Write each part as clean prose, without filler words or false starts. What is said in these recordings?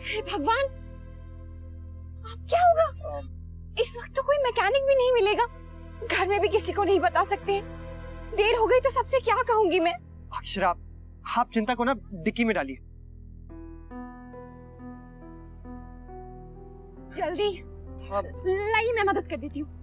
हे भगवान, अब क्या होगा? इस वक्त तो कोई मैकेनिक भी नहीं मिलेगा, घर में भी किसी को नहीं बता सकते। देर हो गई तो सबसे क्या कहूंगी मैं? अक्षरा, आप चिंता को ना डिक्की में डालिए। जल्दी लाइए, मैं मदद कर देती हूँ।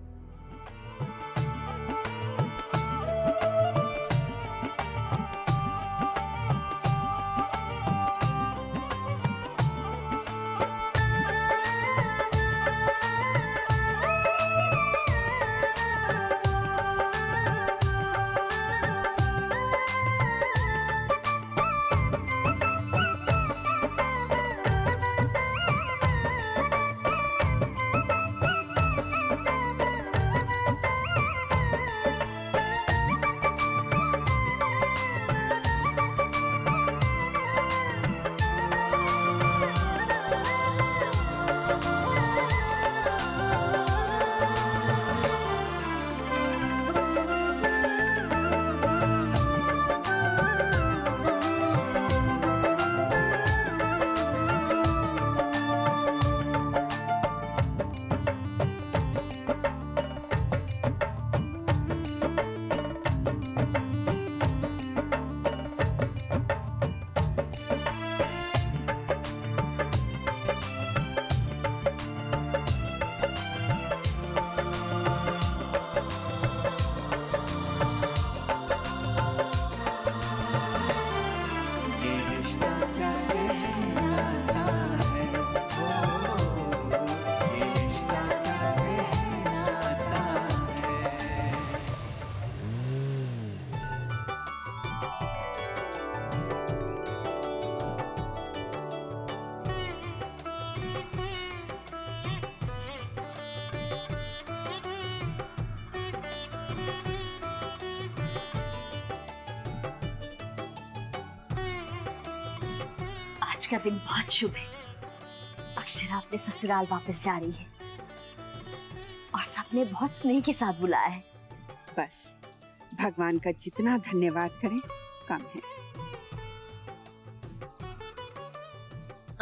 आज का दिन बहुत शुभ है। अक्षरा अपने ससुराल वापस जा रही है और सबने बहुत स्नेह के साथ बुलाया है। बस भगवान का जितना धन्यवाद करें कम है।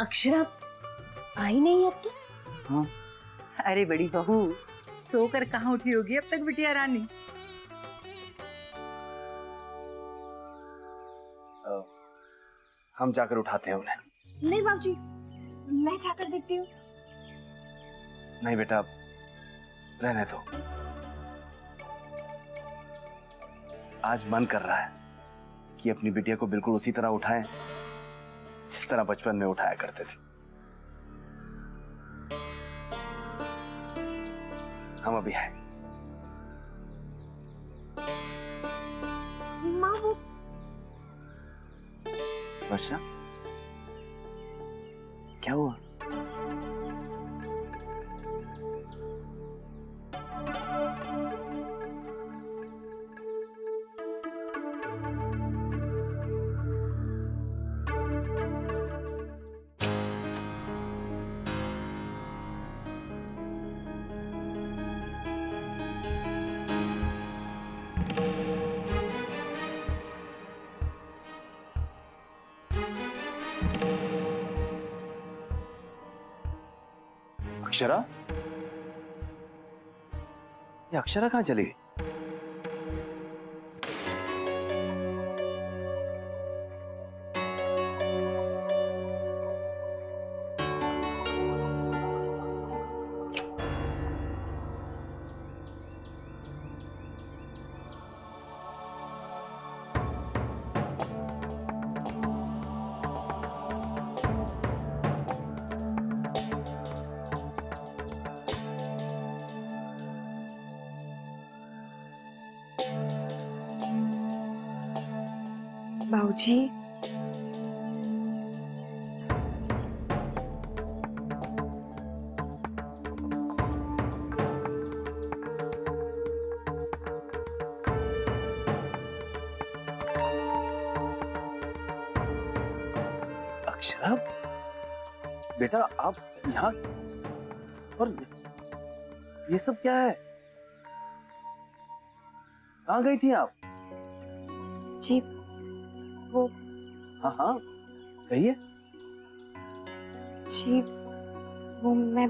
अक्षरा आई नहीं अब तक? हाँ। अरे बड़ी बहू, सोकर कहाँ उठी होगी अब तक बिटिया रानी? हम जाकर उठाते हैं उन्हें। नहीं बाबूजी, मैं जाकर देखती हूँ। नहीं बेटा, रहने दो। आज मन कर रहा है कि अपनी बिटिया को बिल्कुल उसी तरह उठाएं जिस तरह बचपन में उठाया करते थे। हम अभी हैं। माँ वो वर्षा, क्या हुआ? अक्षरा? ये अक्षरा कहाँ चली गई? बाबूजी, अक्षरा, बेटा आप यहाँ, और ये सब क्या है? कहाँ गई थी आप? जी वो हाँ हाँ कहिए। जी वो मैं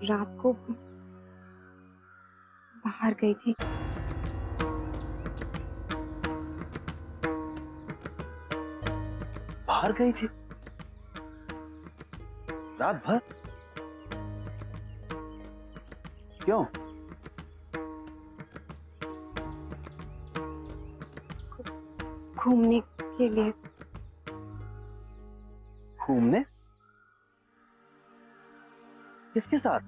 रात को बाहर गई थी। बाहर गई थी रात भर? क्यों? घूमने के लिए। घूमने? किसके साथ?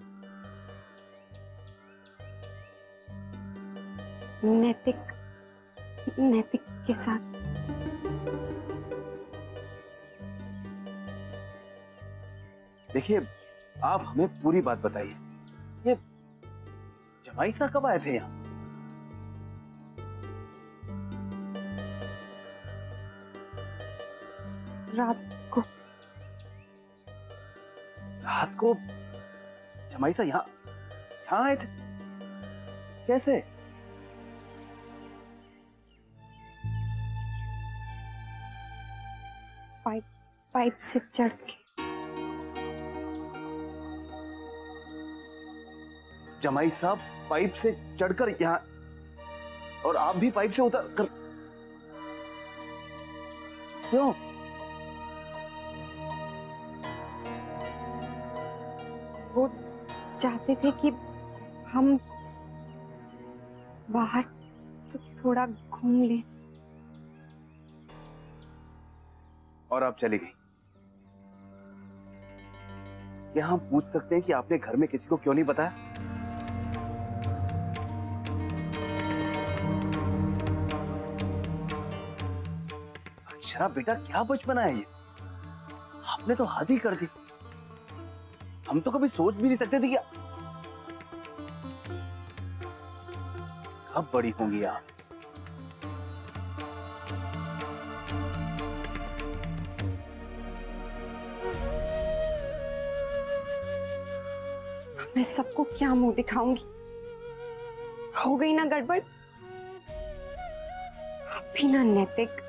नैतिक के साथ। देखिए, आप हमें पूरी बात बताइए। ये जमाई साहब कब आए थे यहाँ? रात को जमाई साहब यहाँ आए थे? कैसे? पाइप से चढ़ के। जमाई साहब पाइप से चढ़कर यहाँ, और आप भी पाइप से उतर कर? क्यों? वो चाहते थे कि हम बाहर तो थोड़ा घूम लें। और आप चली गई। क्या हम पूछ सकते हैं कि आपने घर में किसी को क्यों नहीं बताया? अक्षरा बेटा, क्या बचपना है ये? आपने तो हद ही कर दी। हम तो कभी सोच भी नहीं सकते थे कि कब बड़ी होंगी आप। मैं सबको क्या मुंह दिखाऊंगी? हो गई ना गड़बड़। आप भी ना नैतिक।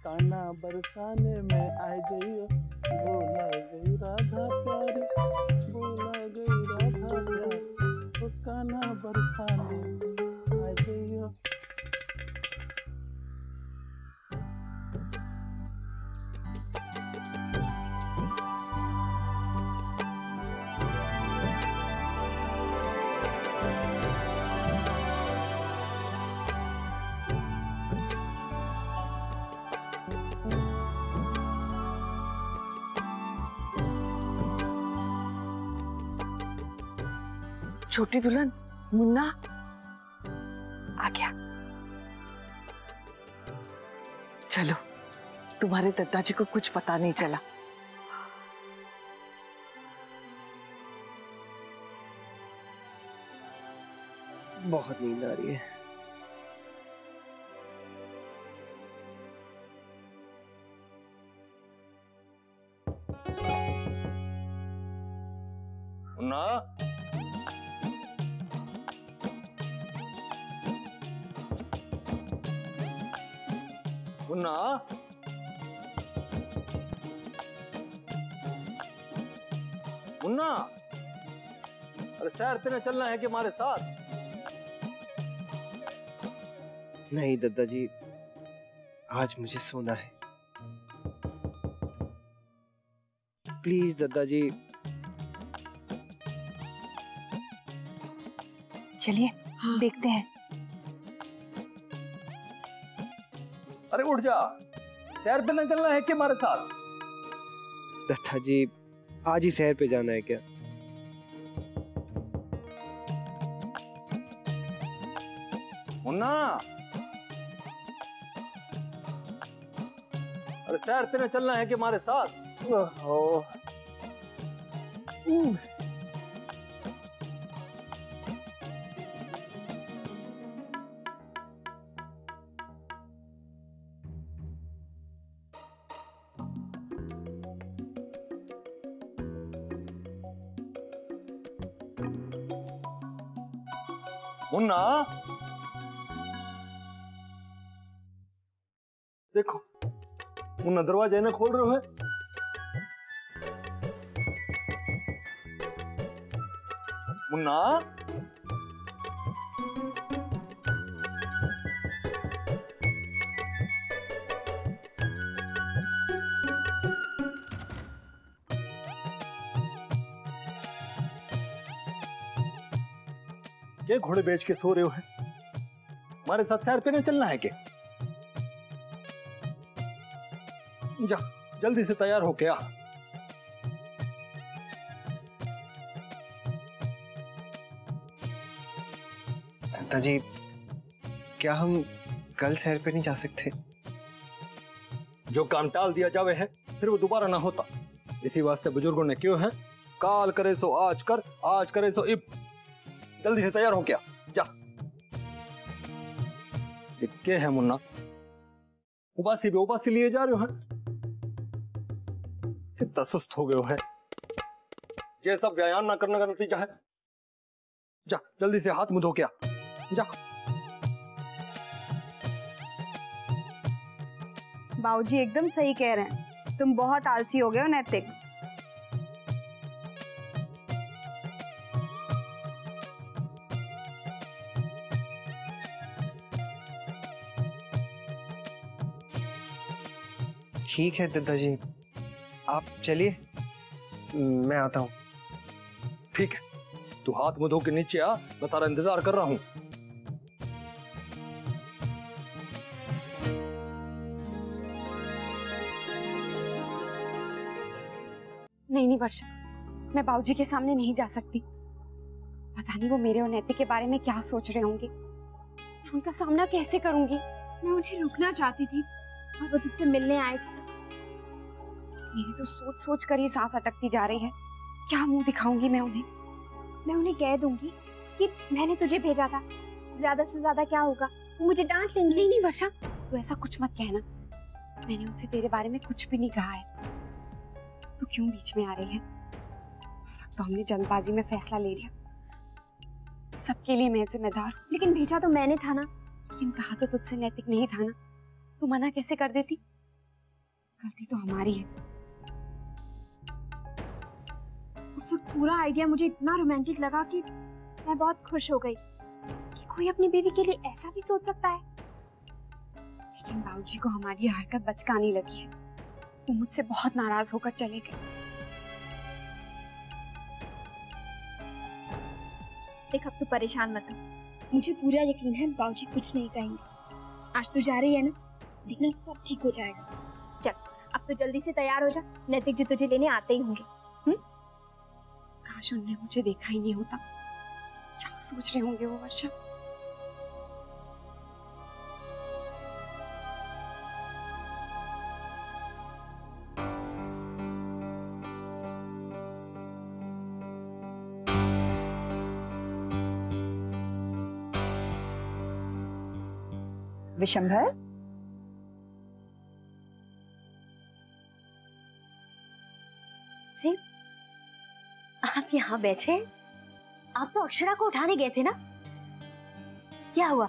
कान्हा बरसाने में आ गई, बोला गई राधा प्यारी, बोला गई राधा प्यारी, तो कान्हा बरसाने में आ गई। छोटी दुल्हन, मुन्ना आ गया। चलो, तुम्हारे दादाजी को कुछ पता नहीं चला। बहुत नींद आ रही है। मुन्ना, मुन्ना, मुन्ना, अरे सैर पे न चलना है कि हमारे साथ? नहीं दादाजी, आज मुझे सोना है। प्लीज दादाजी। चलिए, देखते हैं। अरे उठ जा, सैर पे न चलना है कि हमारे साथ? दादाजी, आज ही सैर पे जाना है क्या? मुन्ना, अरे सैर पे चलना है कि हमारे साथ? ओहो। मुन्ना, देखो मुन्ना दरवाजा इन्हें खोल रहे हो है। मुन्ना, क्या घोड़े बेच के सो रहे हो है? हमारे साथ सैर पे नहीं चलना है क्या? जा जल्दी से तैयार हो क्या। दादाजी, क्या हम कल सैर पे नहीं जा सकते? जो काम टाल दिया जावे है फिर वो दोबारा ना होता। इसी वास्ते बुजुर्गों ने क्यों है, काल करे सो आज कर, आज करे सो इब। जल्दी से तैयार हो क्या, जा। क्या है मुन्ना, उबासी भी उबासी लिए जा रहे हो है? कितना सुस्त हो गए हो है। ये सब व्यायाम ना करने का नतीजा है। जा जल्दी से हाथ मुंह धो क्या, जा। बाबूजी एकदम सही कह रहे हैं, तुम बहुत आलसी हो गए हो नैतिक। ठीक है दादाजी, आप चलिए, मैं आता हूँ। ठीक है, तू हाथ मुंह धो के नीचे आ, मैं तारा इंतजार कर रहा हूँ। नहीं नहीं वर्षा, मैं बाबूजी के सामने नहीं जा सकती। पता नहीं वो मेरे और नैतिक के बारे में क्या सोच रहे होंगे। मैं उनका सामना कैसे करूंगी? मैं उन्हें रुकना चाहती थी और वो तुझसे मिलने आए थे। मेरी तो सोच सोच कर ही सांस अटकती जा रही है। क्या मुंह दिखाऊंगी मैं उन्हें? मैं उन्हें कह दूंगी कि मैंने तुझे भेजा था। ज्यादा से ज्यादा क्या होगा, वो मुझे डांट लेंगे। नहीं नहीं वर्षा, तू ऐसा कुछ मत कहना। मैंने उनसे तेरे बारे में कुछ भी नहीं कहा है। तू क्यों बीच में आ रही है? उस वक्त तो हमने जल्दबाजी में फैसला ले लिया। सबके लिए मैं जिम्मेदार। लेकिन भेजा तो मैंने था ना। लेकिन कहा तो तुझसे नैतिक नहीं था ना, तू मना कैसे कर देती? गलती तो हमारी है। उस वक्त पूरा आइडिया मुझे इतना रोमांटिक लगा कि मैं बहुत खुश हो गई कि कोई अपनी बीवी के लिए ऐसा भी सोच सकता है। लेकिन बाबूजी को हमारी हरकत बचकानी लगी है। वो मुझसे बहुत नाराज होकर चले गए। देख, अब तू परेशान मत हो। मुझे पूरा यकीन है बाबूजी कुछ नहीं कहेंगे। आज तू जा रही है ना, देखना सब ठीक हो जाएगा। चल अब तो जल्दी से तैयार हो जा, नैतिक जी तुझे लेने आते ही होंगे। काश उनने मुझे देखा ही नहीं होता। क्या सोच रहे होंगे वो वर्षा? विशंभर, जी आप यहाँ बैठे? आप तो अक्षरा को उठाने गए थे ना? क्या हुआ,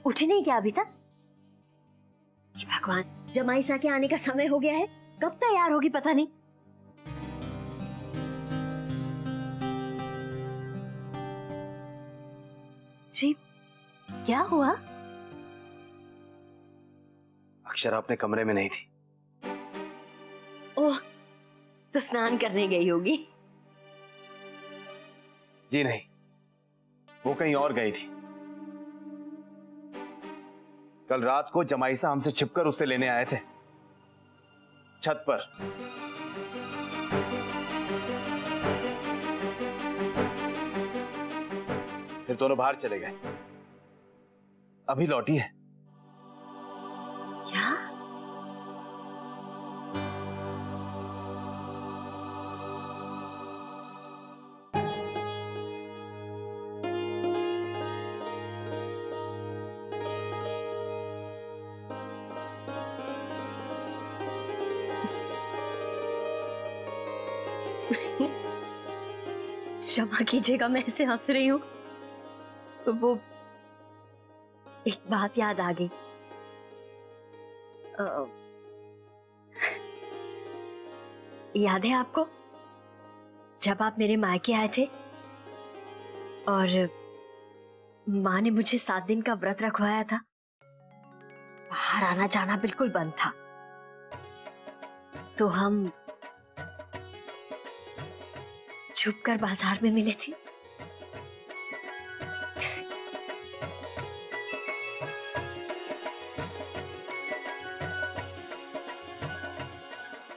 उठी नहीं क्या अभी तक? भगवान, जमाई सा के आने का समय हो गया है, कब तैयार होगी पता नहीं। जी क्या हुआ? अक्षरा अपने कमरे में नहीं थी। ओह, तो स्नान करने गई होगी। जी नहीं, वो कहीं और गई थी। कल रात को जमाईसा हमसे छिपकर उसे लेने आए थे छत पर। फिर दोनों बाहर चले गए, अभी लौटी है। क्या? क्षमा कीजिएगा, मैं ऐसे हंस रही हूँ। तो वो एक बात याद आ गई। याद है आपको जब आप मेरे मायके आए थे और माँ ने मुझे 7 दिन का व्रत रखवाया था? बाहर आना जाना बिल्कुल बंद था, तो हम छुपकर बाजार में मिले थे।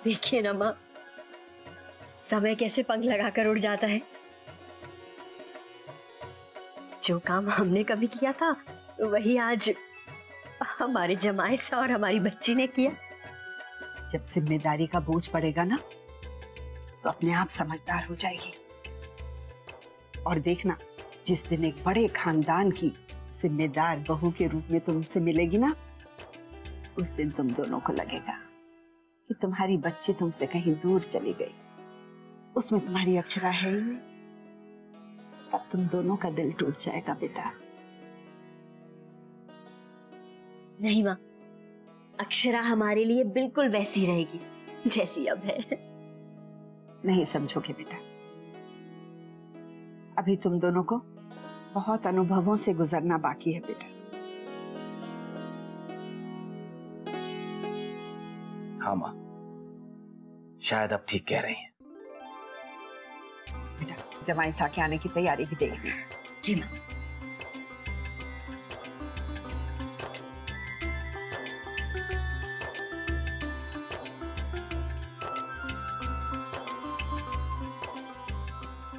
देखिए ना माँ, समय कैसे पंख लगाकर उड़ जाता है। जो काम हमने कभी किया था वही आज हमारे जमाई सा और हमारी बच्ची ने किया। जब जिम्मेदारी का बोझ पड़ेगा ना तो अपने आप समझदार हो जाएगी। और देखना, जिस दिन एक बड़े खानदान की जिम्मेदार बहू के रूप में तुमसे मिलेगी ना, उस दिन तुम दोनों को लगेगा कि तुम्हारी बच्ची तुमसे कहीं दूर चली गई, उसमें तुम्हारी अक्षरा है ही नहीं। तब तुम दोनों का दिल टूट जाएगा बेटा। नहीं माँ, अक्षरा हमारे लिए बिल्कुल वैसी रहेगी जैसी अब है। नहीं समझोगे बेटा, अभी तुम दोनों को बहुत अनुभवों से गुजरना बाकी है बेटा। हाँ माँ, शायद अब ठीक कह रही हैं। बेटा जमाई सा के आने की तैयारी भी देख ली। जी माँ।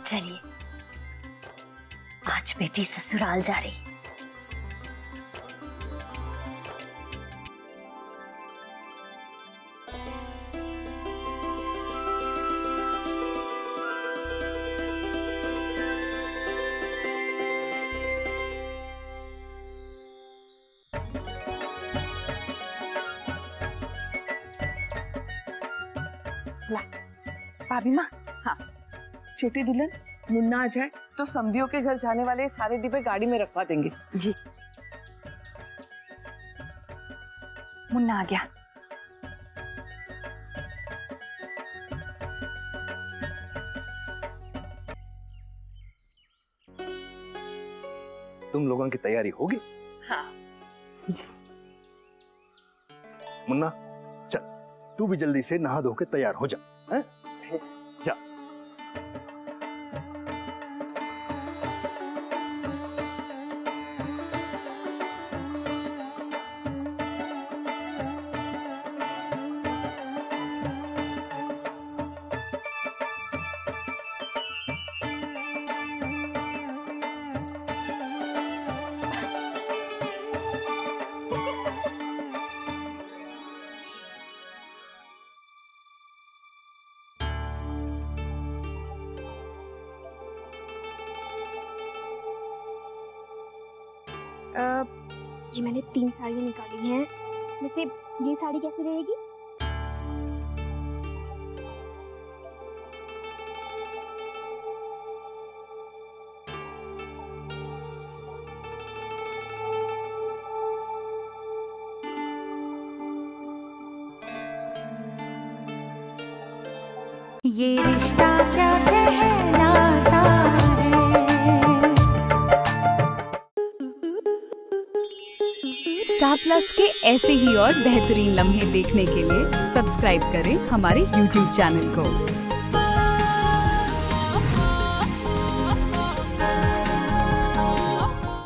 चलिए, आज बेटी ससुराल जा रही। भाभी माँ, हाँ, छोटी दुल्हन मुन्ना आ जाए तो समधियों के घर जाने वाले सारे डिब्बे गाड़ी में रखवा देंगे। जी। मुन्ना आ गया। तुम लोगों की तैयारी होगी? हाँ जी। मुन्ना चल, तू भी जल्दी से नहा धो के तैयार हो जा। हैं? जा। ये मैंने 3 साड़ियाँ निकाली हैं, इसमें से ये साड़ी कैसे रहेगी? ये रिश्ता क्या कहलाता है। स्टार प्लस के ऐसे ही और बेहतरीन लम्हे देखने के लिए सब्सक्राइब करें हमारे YouTube चैनल को।